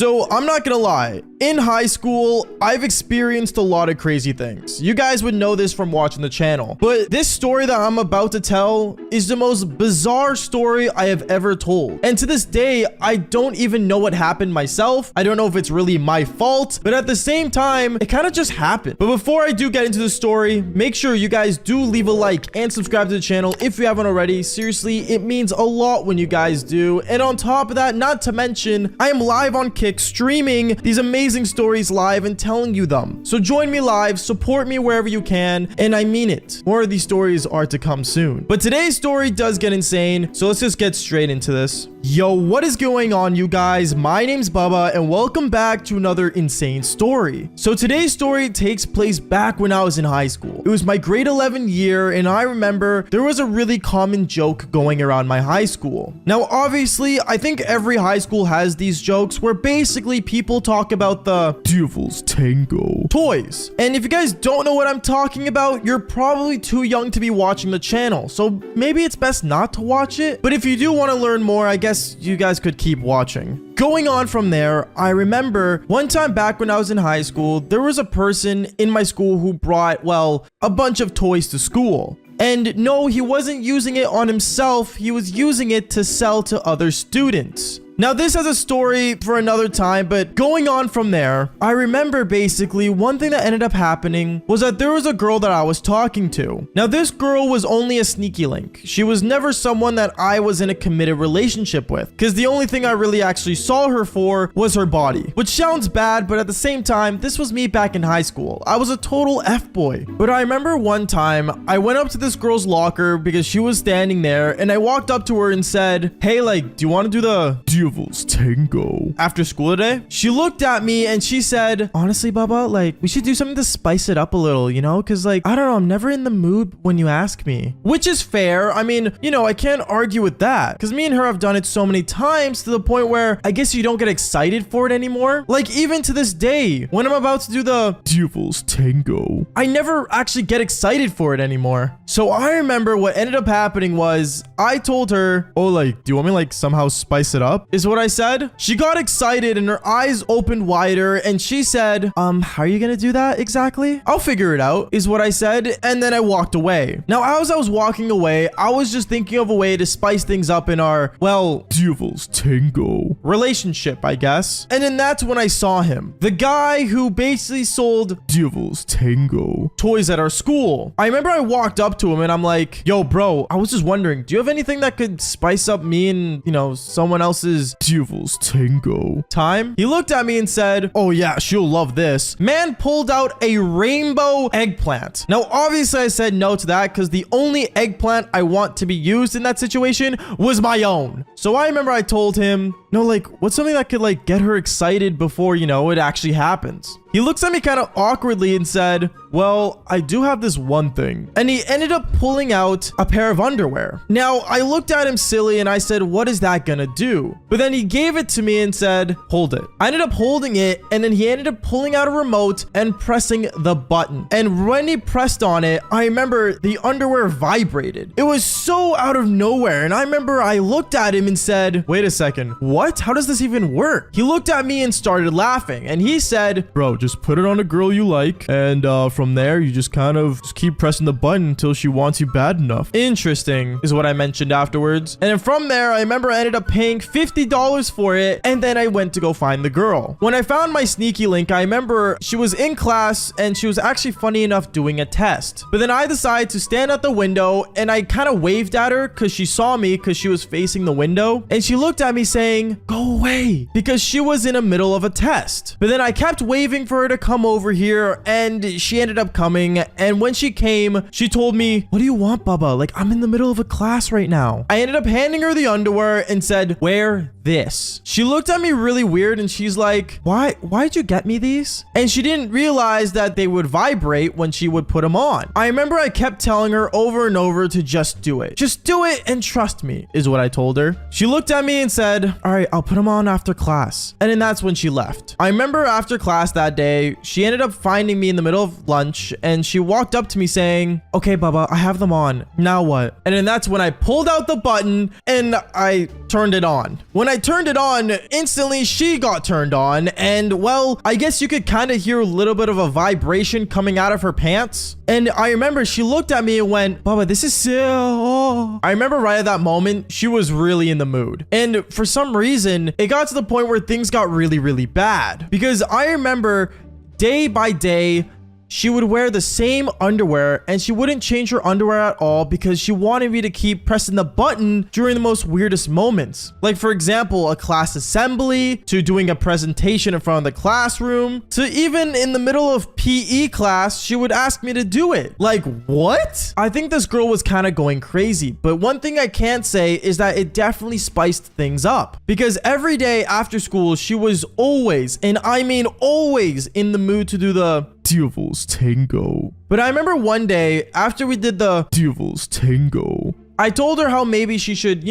So I'm not gonna lie, in high school, I've experienced a lot of crazy things. You guys would know this from watching the channel, but this story that I'm about to tell is the most bizarre story I have ever told. And to this day, I don't even know what happened myself. I don't know if it's really my fault, but at the same time, it kind of just happened. But before I do get into the story, make sure you guys do leave a like and subscribe to the channel if you haven't already. Seriously, it means a lot when you guys do. And on top of that, not to mention, I am live on Kick streaming these amazing stories live and telling you them. So join me live, support me wherever you can, and I mean it. More of these stories are to come soon. But today's story does get insane, so let's just get straight into this. Yo, what is going on, you guys? My name's Bubba, and welcome back to another insane story. So today's story takes place back when I was in high school. It was my grade 11 year, and I remember there was a really common joke going around my high school. Now, obviously, I think every high school has these jokes where basically people talk about the Devil's Tango toys. And if you guys don't know what I'm talking about, you're probably too young to be watching the channel, so maybe it's best not to watch it. But if you do want to learn more, I guess you guys could keep watching. Going on from there, I remember one time back when I was in high school, there was a person in my school who brought, well, a bunch of toys to school. And no, he wasn't using it on himself, he was using it to sell to other students. Now, this has a story for another time, but going on from there, I remember basically one thing that ended up happening was that there was a girl that I was talking to. Now, this girl was only a sneaky link. She was never someone that I was in a committed relationship with, because the only thing I really actually saw her for was her body, which sounds bad, but at the same time, this was me back in high school. I was a total F-boy. But I remember one time, I went up to this girl's locker because she was standing there, and I walked up to her and said, hey, like, do you want to do the Devil's Tango after school today? She looked at me and she said, honestly, Bubba, like, we should do something to spice it up a little, you know? Because, like, I don't know, I'm never in the mood when you ask me. Which is fair. I mean, you know, I can't argue with that. Because me and her have done it so many times to the point where I guess you don't get excited for it anymore. Like, even to this day, when I'm about to do the Devil's Tango, I never actually get excited for it anymore. So I remember what ended up happening was I told her, oh, like, do you want me, like, somehow spice it up? Is what I said. She got excited and her eyes opened wider and she said, how are you gonna do that exactly? I'll figure it out, is what I said, and then I walked away. Now, as I was walking away, I was just thinking of a way to spice things up in our, well, Devil's Tango relationship, I guess. And then that's when I saw him. The guy who basically sold Devil's Tango toys at our school. I remember I walked up to him and I'm like, yo, bro, I was just wondering, do you have anything that could spice up me and, you know, someone else's Devil's Tango time? He looked at me and said, oh yeah, she'll love this. Man pulled out a rainbow eggplant. Now, obviously I said no to that because the only eggplant I want to be used in that situation was my own. So I remember I told him, no, like, what's something that could, like, get her excited before, you know, it actually happens? He looks at me kind of awkwardly and said, well, I do have this one thing. And he ended up pulling out a pair of underwear. Now, I looked at him silly and I said, what is that gonna do? But then he gave it to me and said, hold it. I ended up holding it and then he ended up pulling out a remote and pressing the button. And when he pressed on it, I remember the underwear vibrated. It was so out of nowhere. And I remember I looked at him and said, wait a second, what? How does this even work? He looked at me and started laughing and he said, bro, just put it on a girl you like, and from there you just kind of just keep pressing the button until she wants you bad enough. Interesting, is what I mentioned afterwards. And then from there, I remember I ended up paying $50 for it, and then I went to go find the girl. When I found my sneaky link, I remember she was in class and she was actually funny enough doing a test. But then I decided to stand at the window and I kind of waved at her because she saw me because she was facing the window, and she looked at me saying, go away, because she was in the middle of a test. But then I kept waving for her to come over here, and she ended up coming. And when she came, she told me, what do you want, Bubba? Like, I'm in the middle of a class right now. I ended up handing her the underwear and said, wear this. She looked at me really weird and she's like, why'd you get me these? And she didn't realize that they would vibrate when she would put them on. I remember I kept telling her over and over to just do it. Just do it and trust me, is what I told her. She looked at me and said, all right, I'll put them on after class. And then that's when she left. I remember after class that day, she ended up finding me in the middle of lunch lunch and she walked up to me saying, okay, Bubba, I have them on. Now what? And then that's when I pulled out the button and I turned it on. When I turned it on, instantly she got turned on. And well, I guess you could kind of hear a little bit of a vibration coming out of her pants. And I remember she looked at me and went, Bubba, this is so... Oh. I remember right at that moment, she was really in the mood. And for some reason, it got to the point where things got really, really bad. Because I remember day by day, she would wear the same underwear and she wouldn't change her underwear at all because she wanted me to keep pressing the button during the most weirdest moments. Like, for example, a class assembly, to doing a presentation in front of the classroom, to even in the middle of PE class, she would ask me to do it. Like, what? I think this girl was kind of going crazy, but one thing I can't say is that it definitely spiced things up, because every day after school, she was always, and I mean always, in the mood to do the Devil's Tango. But I remember one day after we did the Devil's Tango, I told her how maybe she should,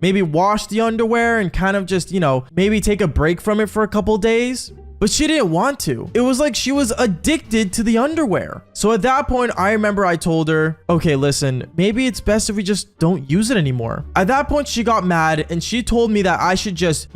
maybe wash the underwear and kind of just, maybe take a break from it for a couple days. But she didn't want to. It was like she was addicted to the underwear. So at that point, I remember I told her, okay, listen, maybe it's best if we just don't use it anymore. At that point, she got mad and she told me that I should just,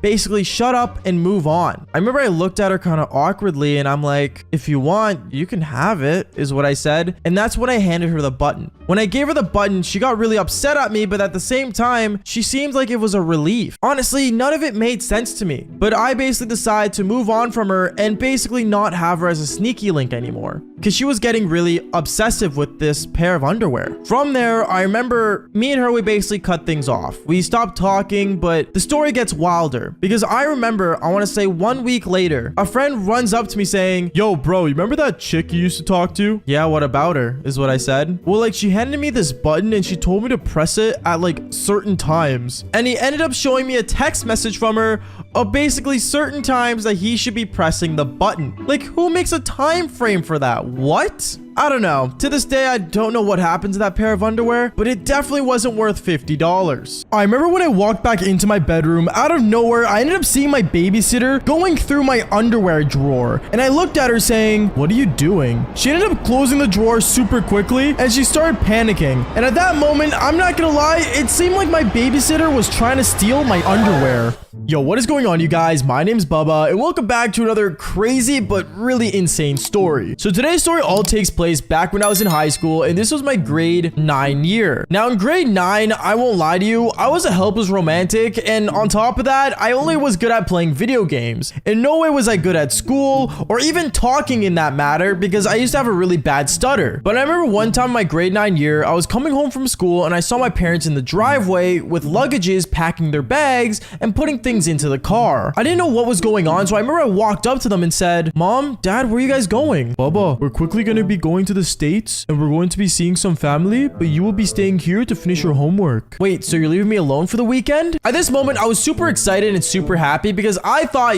basically shut up and move on. I remember I looked at her kind of awkwardly and I'm like, if you want, you can have it, is what I said. And that's when I handed her the button. When I gave her the button, she got really upset at me, but at the same time, she seemed like it was a relief. Honestly, none of it made sense to me, but I basically decided to move on from her and basically not have her as a sneaky link anymore, because she was getting really obsessive with this pair of underwear. From there, I remember me and her, we basically cut things off. We stopped talking, but the story gets wilder because I remember, I want to say 1 week later, a friend runs up to me saying, yo, bro, you remember that chick you used to talk to? Yeah, what about her? Is what I said. Well, like, she handed me this button and she told me to press it at like certain times. And he ended up showing me a text message from her of basically certain times that he should be pressing the button. Like, who makes a time frame for that? What? I don't know. To this day, I don't know what happened to that pair of underwear, but it definitely wasn't worth $50. I remember when I walked back into my bedroom, out of nowhere, I ended up seeing my babysitter going through my underwear drawer, and I looked at her saying, what are you doing? She ended up closing the drawer super quickly, and she started panicking. And at that moment, I'm not gonna lie, it seemed like my babysitter was trying to steal my underwear. Yo, what is going on, you guys? My name's Bubba, and welcome back to another crazy but really insane story. So today's story all takes place back when I was in high school, and this was my grade 9 year. Now in grade 9, I won't lie to you, I was a helpless romantic, and on top of that, I only was good at playing video games. In no way was I good at school or even talking in that matter, because I used to have a really bad stutter. But I remember one time in my grade 9 year, I was coming home from school and I saw my parents in the driveway with luggages packing their bags and putting things into the car. I didn't know what was going on, so I remember I walked up to them and said, Mom, Dad, where are you guys going? Bubba, we're quickly gonna be going to the States and we're going to be seeing some family, but you will be staying here to finish your homework. Wait, so you're leaving me alone for the weekend? At this moment, I was super excited and super happy because I thought,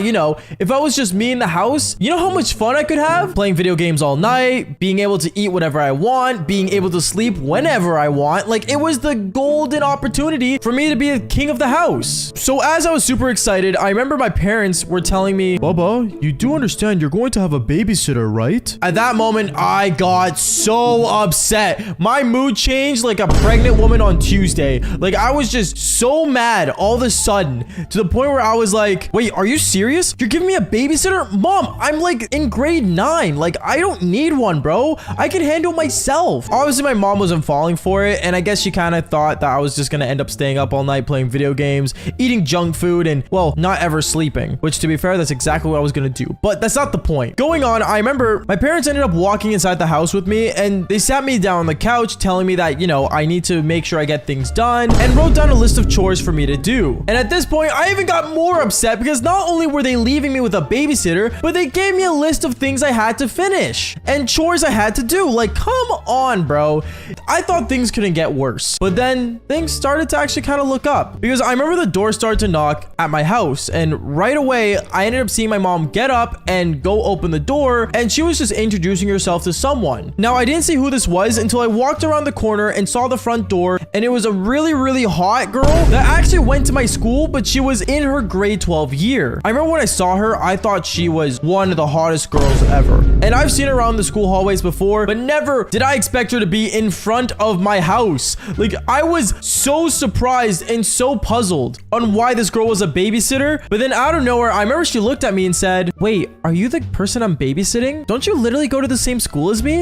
if I was just me in the house, you know how much fun I could have? Playing video games all night, being able to eat whatever I want, being able to sleep whenever I want. Like, it was the golden opportunity for me to be the king of the house. So as I was super excited, I remember my parents were telling me, Bubba, you do understand you're going to have a babysitter, right? At that moment, I got so upset. My mood changed like a pregnant woman on Tuesday. Like, I was just so mad all of a sudden, to the point where I was like, wait, are you serious? You're giving me a babysitter? Mom, I'm like in grade 9. Like, I don't need one, bro. I can handle myself. Obviously, my mom wasn't falling for it, and I guess she kind of thought that I was just gonna end up staying up all night playing video games, eating junk food, and, well, not ever sleeping. Which, to be fair, that's exactly what I was gonna do. But that's not the point. Going on, I remember my parents ended up walking inside the house with me, and they sat me down on the couch telling me that, I need to make sure I get things done, and wrote down a list of chores for me to do. And at this point, I even got more upset because not only were they leaving me with a babysitter, but they gave me a list of things I had to finish and chores I had to do. Like, come on, bro. I thought things couldn't get worse. But then things started to actually kind of look up, because I remember the door started to knock at my house, and right away, I ended up seeing my mom get up and go open the door, and she was just introducing herself to someone someone. Now, I didn't see who this was until I walked around the corner and saw the front door, and it was a really hot girl that actually went to my school, but she was in her grade 12 year. I remember when I saw her, I thought she was one of the hottest girls ever. And I've seen her around the school hallways before, but never did I expect her to be in front of my house. Like, I was so surprised and so puzzled on why this girl was a babysitter. But then out of nowhere, I remember she looked at me and said, "Wait, are you the person I'm babysitting? Don't you literally go to the same school as me?"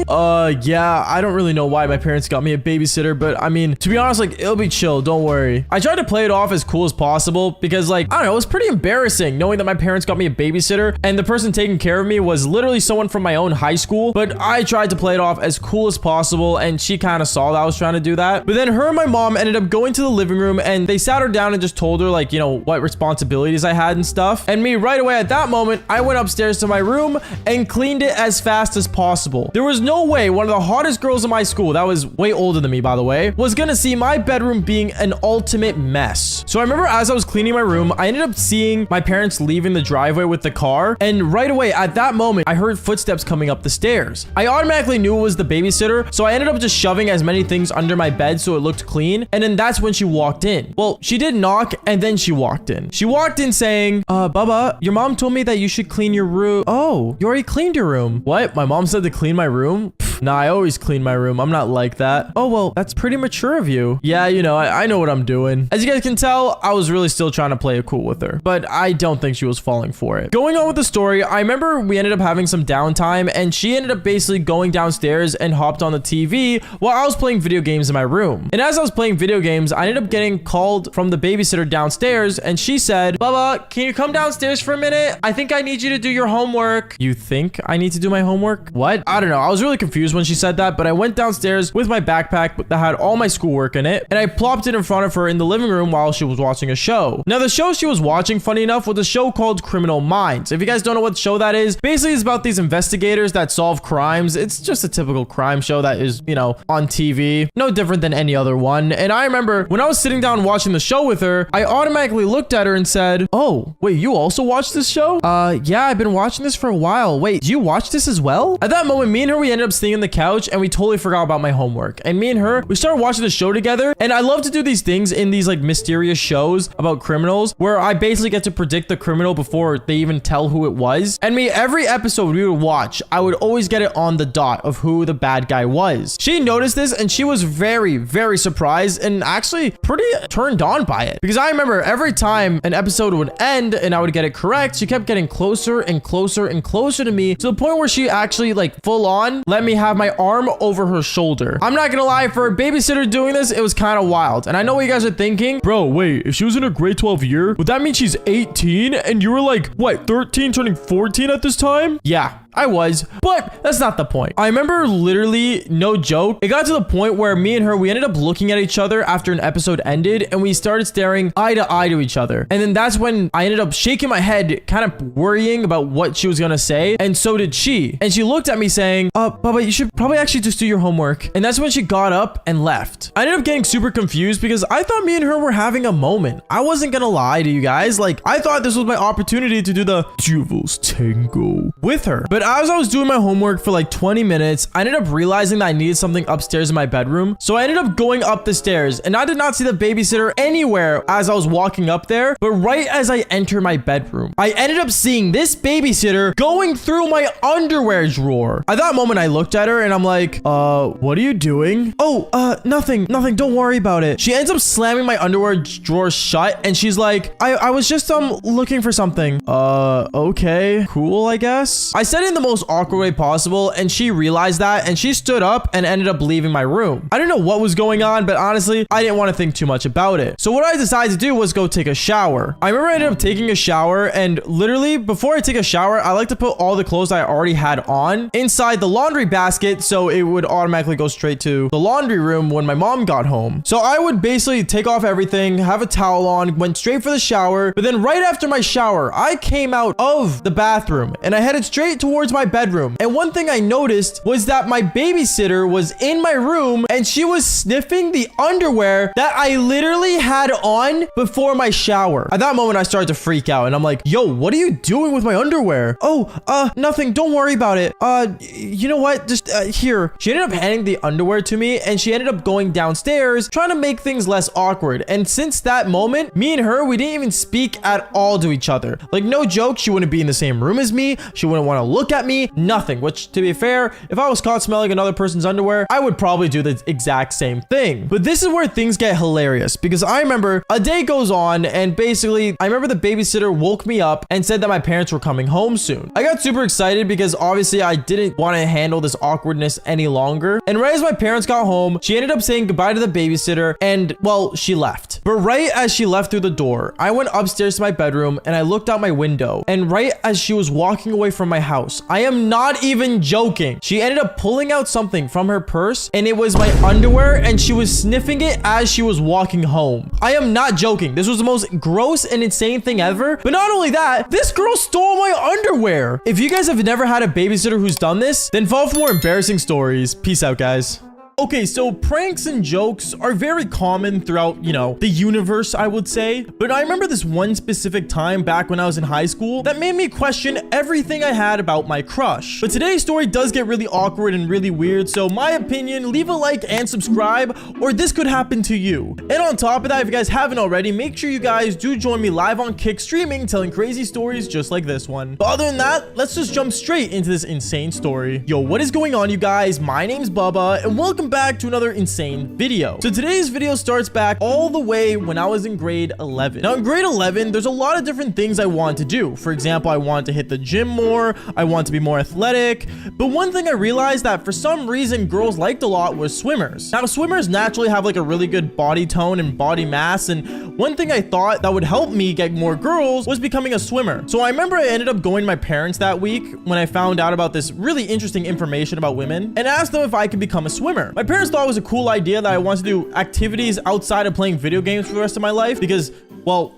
Yeah, I don't really know why my parents got me a babysitter, but I mean, to be honest, like, it'll be chill, don't worry. I tried to play it off as cool as possible because, like, I don't know, it was pretty embarrassing knowing that my parents got me a babysitter and the person taking care of me was literally someone from my own high school. But I tried to play it off as cool as possible, and she kind of saw that I was trying to do that. But then her and my mom ended up going to the living room, and they sat her down and just told her, like, you know, what responsibilities I had and stuff. And me, right away at that moment, I went upstairs to my room and cleaned it as fast as possible. There was no way one of the hottest girls in my school, that was way older than me, by the way, was gonna see my bedroom being an ultimate mess. So I remember as I was cleaning my room, I ended up seeing my parents leaving the driveway with the car, and right away at that moment, I heard footsteps coming up the stairs. I automatically knew it was the babysitter, so I ended up just shoving as many things under my bed so it looked clean, and then that's when she walked in. Well, she did knock, and then she walked in. She walked in saying, Bubba, your mom told me that you should clean your room." "Oh, you already cleaned your room." "What? My mom said to clean my room?" "Nah, I always clean my room. I'm not like that." "Oh, well, that's pretty mature of you." "Yeah, you know, I know what I'm doing." As you guys can tell, I was really still trying to play it cool with her, but I don't think she was falling for it. Going on with the story, I remember we ended up having some downtime, and she ended up basically going downstairs and hopped on the TV while I was playing video games in my room. And as I was playing video games, I ended up getting called from the babysitter downstairs, and she said, "Bubba, can you come downstairs for a minute? I think I need you to do your homework." "You think I need to do my homework? What?" I don't know. I was really confused when she said that, but I went downstairs with my backpack that had all my schoolwork in it, and I plopped it in front of her in the living room while she was watching a show. Now, the show she was watching, funny enough, was a show called Criminal Minds. If you guys don't know what show that is, basically it's about these investigators that solve crimes. It's just a typical crime show that is, you know, on TV. No different than any other one. And I remember when I was sitting down watching the show with her, I automatically looked at her and said, "Oh, wait, you also watch this show?" Yeah, I've been watching this for a while. Wait, do you watch this as well?" At that moment, me and her, we ended up sitting on the couch, and we totally forgot about my homework. And me and her, we started watching the show together. And I love to do these things in these like mysterious shows about criminals where I basically get to predict the criminal before they even tell who it was. And me, every episode we would watch, I would always get it on the dot of who the bad guy was. She noticed this, and she was very surprised and actually pretty turned on by it. Because I remember every time an episode would end and I would get it correct, she kept getting closer and closer and closer to me, to the point where she actually like full on let me have my arm over her shoulder. I'm not gonna lie, for a babysitter doing this, it was kind of wild. And I know what you guys are thinking, "Bro, wait, if she was in her grade 12 year, would that mean she's 18 and you were like, what, 13 turning 14 at this time?" Yeah, I was, but that's not the point. I remember literally, no joke, it got to the point where me and her, we ended up looking at each other after an episode ended, and we started staring eye to eye to each other. And then that's when I ended up shaking my head, kind of worrying about what she was gonna say, and so did she. And she looked at me saying, Bubba, you should probably actually just do your homework." And that's when she got up and left. I ended up getting super confused because I thought me and her were having a moment. I wasn't gonna lie to you guys, like, I thought this was my opportunity to do the Devil's Tango with her. But as I was doing my homework for like 20 minutes, I ended up realizing that I needed something upstairs in my bedroom. So I ended up going up the stairs, and I did not see the babysitter anywhere as I was walking up there. But right as I entered my bedroom, I ended up seeing this babysitter going through my underwear drawer. At that moment, I looked at her and I'm like, what are you doing?" "Oh, nothing, don't worry about it." She ends up slamming my underwear drawer shut, and she's like, I was just looking for something." Okay, cool, I guess. I said it in the most awkward way possible, and she realized that, and she stood up and ended up leaving my room. I didn't know what was going on, but honestly, I didn't want to think too much about it. So what I decided to do was go take a shower. I remember I ended up taking a shower, and literally before I take a shower, I like to put all the clothes I already had on inside the laundry basket, so it would automatically go straight to the laundry room when my mom got home. So I would basically take off everything, have a towel on, went straight for the shower, but then right after my shower, I came out of the bathroom and I headed straight towards towards my bedroom. And one thing I noticed was that my babysitter was in my room and she was sniffing the underwear that I literally had on before my shower. At that moment, I started to freak out and I'm like, yo, what are you doing with my underwear? Oh, nothing. Don't worry about it. You know what? Just here. She ended up handing the underwear to me and she ended up going downstairs trying to make things less awkward. And since that moment, me and her, we didn't even speak at all to each other. Like, no joke, she wouldn't be in the same room as me. She wouldn't want to look at me, nothing. Which, to be fair, if I was caught smelling another person's underwear, I would probably do the exact same thing. But this is where things get hilarious because I remember a day goes on and basically I remember the babysitter woke me up and said that my parents were coming home soon. I got super excited because obviously I didn't want to handle this awkwardness any longer. And right as my parents got home, she ended up saying goodbye to the babysitter and, well, she left. But right as she left through the door, I went upstairs to my bedroom and I looked out my window. And right as she was walking away from my house, I am not even joking, she ended up pulling out something from her purse and it was my underwear and she was sniffing it as she was walking home. I am not joking. This was the most gross and insane thing ever. But not only that, this girl stole my underwear. If you guys have never had a babysitter who's done this, then follow for more embarrassing stories. Peace out, guys. Okay, so pranks and jokes are very common throughout, you know, the universe, I would say. But I remember this one specific time back when I was in high school that made me question everything I had about my crush. But today's story does get really awkward and really weird. So my opinion, leave a like and subscribe or this could happen to you. And on top of that, if you guys haven't already, make sure you guys do join me live on Kick streaming, telling crazy stories just like this one. But other than that, let's just jump straight into this insane story. Yo, what is going on, you guys? My name's Bubba and welcome back to another insane video. So today's video starts back all the way when I was in grade 11. Now in grade 11, there's a lot of different things I want to do. For example, I want to hit the gym more. I want to be more athletic. But one thing I realized that for some reason girls liked a lot was swimmers. Now swimmers naturally have like a really good body tone and body mass. And one thing I thought that would help me get more girls was becoming a swimmer. So I remember I ended up going to my parents that week when I found out about this really interesting information about women and asked them if I could become a swimmer. My parents thought it was a cool idea that I wanted to do activities outside of playing video games for the rest of my life because, well,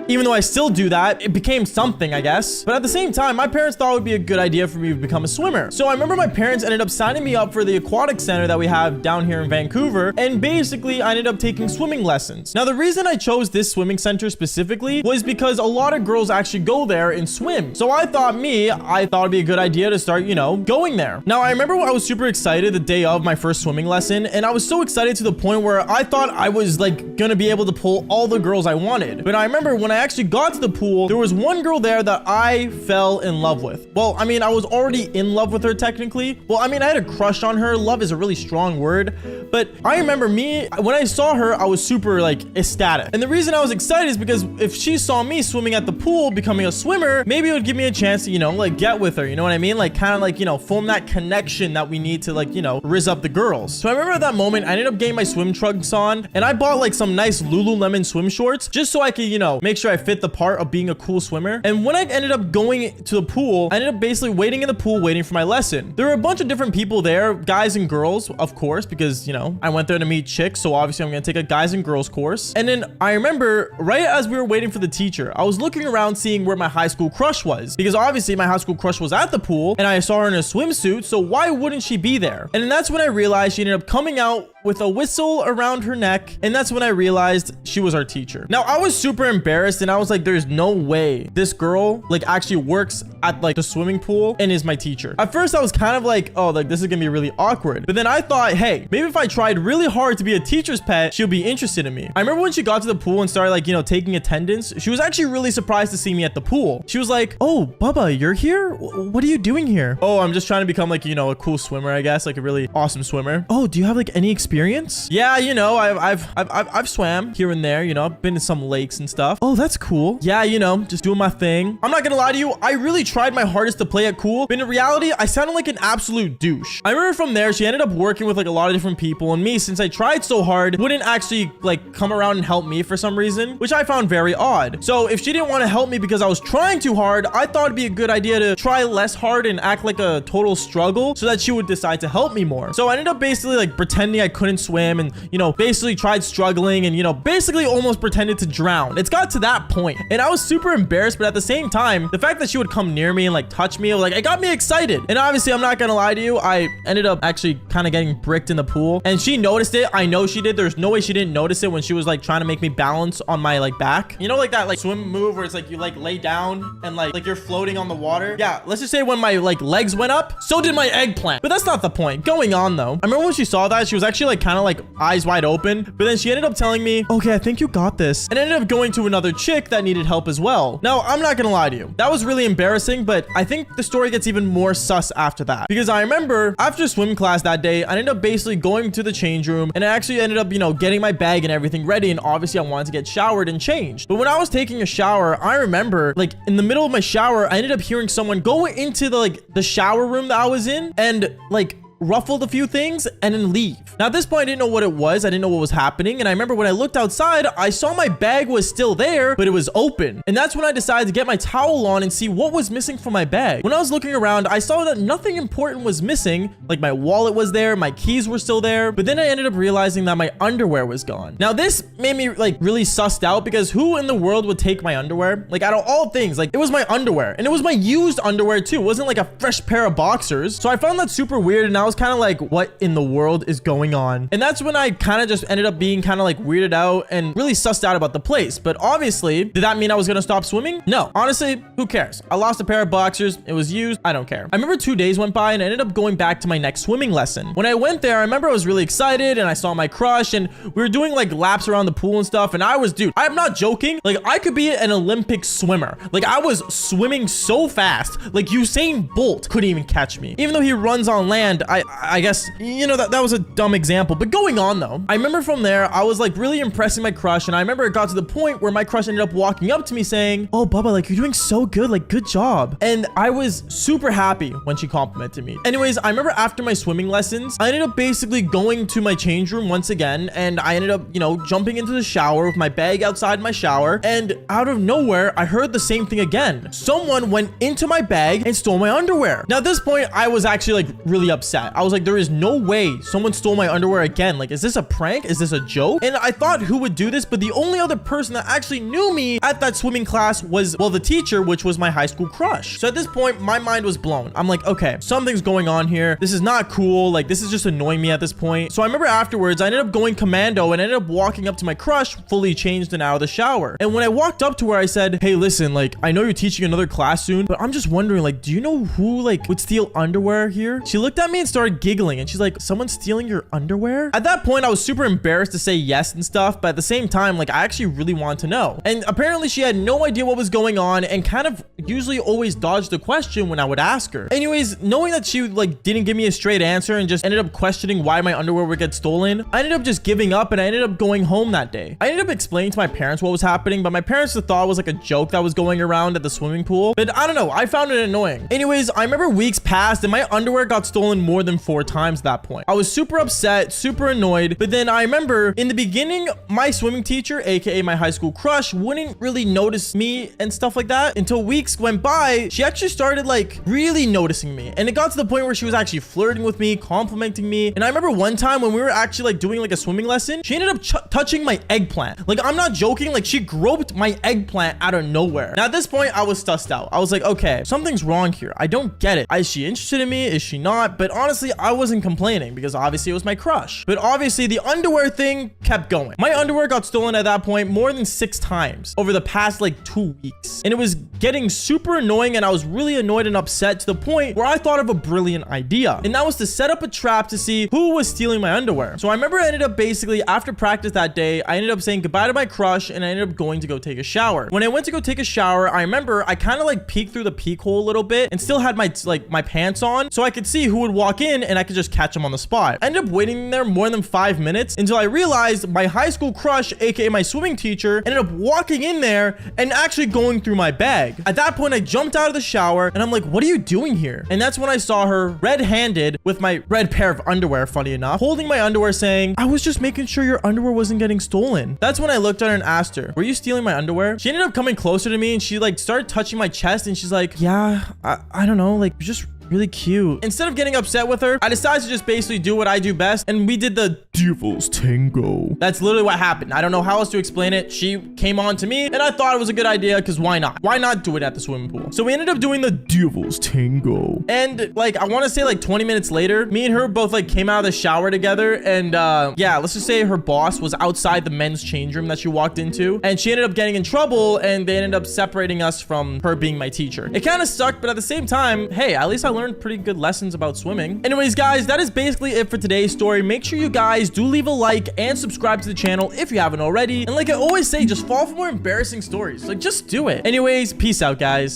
even though I still do that, it became something, I guess. But at the same time, my parents thought it would be a good idea for me to become a swimmer. So I remember my parents ended up signing me up for the aquatic center that we have down here in Vancouver. And basically, I ended up taking swimming lessons. Now, the reason I chose this swimming center specifically was because a lot of girls actually go there and swim. So I thought it'd be a good idea to start, you know, going there. Now, I remember I was super excited the day of my first swimming lesson. And I was so excited to the point where I thought I was like gonna be able to pull all the girls I wanted. But I remember when I actually got to the pool, there was one girl there that I fell in love with. Well, I mean, I was already in love with her technically. Well, I mean, I had a crush on her. Love is a really strong word. But I remember when I saw her, I was super like ecstatic. And the reason I was excited is because if she saw me swimming at the pool, becoming a swimmer, maybe it would give me a chance to, you know, like get with her. You know what I mean? Like kind of like, you know, form that connection that we need to like, you know, rizz up the girls. So I remember at that moment, I ended up getting my swim trunks on and I bought like some nice Lululemon swim shorts just so I could, you know, make sure I fit the part of being a cool swimmer. And when I ended up going to the pool, I ended up basically waiting in the pool, waiting for my lesson. There were a bunch of different people there, guys and girls, of course, because, you know, I went there to meet chicks. So obviously I'm going to take a guys and girls course. And then I remember right as we were waiting for the teacher, I was looking around seeing where my high school crush was because obviously my high school crush was at the pool and I saw her in a swimsuit. So why wouldn't she be there? And then that's when I realized she ended up coming out with a whistle around her neck. And that's when I realized she was our teacher. Now I was super embarrassed and I was like, there's no way this girl like actually works at like the swimming pool and is my teacher. At first I was kind of like, oh, like this is gonna be really awkward. But then I thought, hey, maybe if I tried really hard to be a teacher's pet, she'll be interested in me. I remember when she got to the pool and started like, you know, taking attendance, she was actually really surprised to see me at the pool. She was like, oh, Bubba, you're here? What are you doing here? Oh, I'm just trying to become like, you know, a cool swimmer, I guess, like a really awesome swimmer. Oh, do you have like any experience? Yeah, you know, I've swam here and there, you know, I've been to some lakes and stuff. Oh, that's cool. Yeah, you know, just doing my thing. I'm not gonna lie to you, I really tried my hardest to play it cool, but in reality, I sounded like an absolute douche. I remember from there, she ended up working with like a lot of different people, and me, since I tried so hard, wouldn't actually like come around and help me for some reason, which I found very odd. So if she didn't want to help me because I was trying too hard, I thought it'd be a good idea to try less hard and act like a total struggle so that she would decide to help me more. So I ended up basically like pretending I couldn't couldn't swim and, you know, basically tried struggling and, you know, basically almost pretended to drown. It's got to that point. And I was super embarrassed, but at the same time, the fact that she would come near me and like touch me, like, it got me excited. And obviously, I'm not gonna lie to you, I ended up actually kind of getting bricked in the pool. And she noticed it. I know she did. There's no way she didn't notice it when she was like trying to make me balance on my like back. You know, like that like swim move where it's like you like lay down and like you're floating on the water. Yeah, let's just say when my like legs went up, so did my eggplant. But that's not the point. Going on though, I remember when she saw that, she was actually like kind of like eyes wide open. But then she ended up telling me, okay, I think you got this. And ended up going to another chick that needed help as well. Now, I'm not gonna lie to you. That was really embarrassing, but I think the story gets even more sus after that. Because I remember after swim class that day, I ended up basically going to the change room and I actually ended up, you know, getting my bag and everything ready. And obviously I wanted to get showered and changed. But when I was taking a shower, I remember like in the middle of my shower, I ended up hearing someone go into the shower room that I was in and like ruffled a few things and then leave. Now at this point, I didn't know what it was. I didn't know what was happening. And I remember when I looked outside, I saw my bag was still there, but it was open. And that's when I decided to get my towel on and see what was missing from my bag. When I was looking around, I saw that nothing important was missing. Like my wallet was there, my keys were still there, but then I ended up realizing that my underwear was gone. Now this made me like really sussed out because who in the world would take my underwear? Like out of all things, like it was my underwear and it was my used underwear too. It wasn't like a fresh pair of boxers. So I found that super weird and I was kind of like, what in the world is going on? And that's when I kind of just ended up being kind of like weirded out and really sussed out about the place. But obviously, did that mean I was going to stop swimming? No, honestly, who cares? I lost a pair of boxers. It was used. I don't care. I remember 2 days went by and I ended up going back to my next swimming lesson. When I went there, I remember I was really excited and I saw my crush and we were doing like laps around the pool and stuff. And I was, dude, I'm not joking. Like I could be an Olympic swimmer. Like I was swimming so fast, like Usain Bolt couldn't even catch me. Even though he runs on land, I guess, you know, that was a dumb example. But going on though, I remember from there, I was like really impressing my crush. And I remember it got to the point where my crush ended up walking up to me saying, oh, Bubba, like you're doing so good. Like, good job. And I was super happy when she complimented me. Anyways, I remember after my swimming lessons, I ended up basically going to my change room once again. And I ended up, you know, jumping into the shower with my bag outside my shower. And out of nowhere, I heard the same thing again. Someone went into my bag and stole my underwear. Now at this point, I was actually like really upset. I was like, there is no way someone stole my underwear again. Like, is this a prank? Is this a joke? And I thought who would do this, but the only other person that actually knew me at that swimming class was, well, the teacher, which was my high school crush. So at this point, my mind was blown. I'm like, okay, something's going on here. This is not cool. Like, this is just annoying me at this point. So I remember afterwards, I ended up going commando and ended up walking up to my crush, fully changed and out of the shower. And when I walked up to her, I said, hey, listen, like, I know you're teaching another class soon, but I'm just wondering, like, do you know who like would steal underwear here? She looked at me and started giggling and she's like, someone's stealing your underwear? At that point, I was super embarrassed to say yes and stuff, but at the same time, like I actually really wanted to know. And apparently she had no idea what was going on and kind of usually always dodged the question when I would ask her. Anyways, knowing that she like didn't give me a straight answer and just ended up questioning why my underwear would get stolen, I ended up just giving up and I ended up going home that day. I ended up explaining to my parents what was happening, but my parents thought it was like a joke that was going around at the swimming pool. But I don't know, I found it annoying. Anyways, I remember weeks passed and my underwear got stolen more than 4 times at that point. I was super upset, super annoyed, but then I remember in the beginning, my swimming teacher, aka my high school crush, wouldn't really notice me and stuff like that until weeks went by. She actually started like really noticing me, and it got to the point where she was actually flirting with me, complimenting me. And I remember one time when we were actually like doing like a swimming lesson, she ended up touching my eggplant. Like, I'm not joking, like she groped my eggplant out of nowhere. Now at this point, I was sussed out. I was like, okay, something's wrong here. I don't get it. Is she interested in me? Is she not? But honestly, I wasn't complaining because obviously it was my crush. But obviously the underwear thing kept going. My underwear got stolen at that point more than 6 times over the past like 2 weeks. And it was getting super annoying and I was really annoyed and upset to the point where I thought of a brilliant idea. And that was to set up a trap to see who was stealing my underwear. So I remember I ended up basically after practice that day, I ended up saying goodbye to my crush and I ended up going to go take a shower. When I went to go take a shower, I remember I kind of like peeked through the peek hole a little bit and still had my pants on so I could see who would walk in and I could just catch them on the spot. I ended up waiting there more than 5 minutes until I realized my high school crush, aka my swimming teacher, ended up walking in there and actually going through my bag. At that point, I jumped out of the shower and I'm like, what are you doing here? And that's when I saw her red-handed with my red pair of underwear, funny enough, holding my underwear saying, I was just making sure your underwear wasn't getting stolen. That's when I looked at her and asked her, were you stealing my underwear? She ended up coming closer to me and she like started touching my chest and she's like, yeah, I don't know, like just really cute. Instead of getting upset with her, I decided to just basically do what I do best, and we did the Devil's Tango. That's literally what happened. I don't know how else to explain it. She came on to me, and I thought it was a good idea, because why not? Why not do it at the swimming pool? So we ended up doing the Devil's Tango. And, like, I want to say, like, 20 minutes later, me and her both, like, came out of the shower together, and, yeah, let's just say her boss was outside the men's change room that she walked into, and she ended up getting in trouble, and they ended up separating us from her being my teacher. It kind of sucked, but at the same time, hey, at least I learned pretty good lessons about swimming. Anyways, guys, that is basically it for today's story. Make sure you guys do leave a like and subscribe to the channel if you haven't already. And like I always say, just fall for more embarrassing stories. Like, just do it. Anyways, peace out, guys.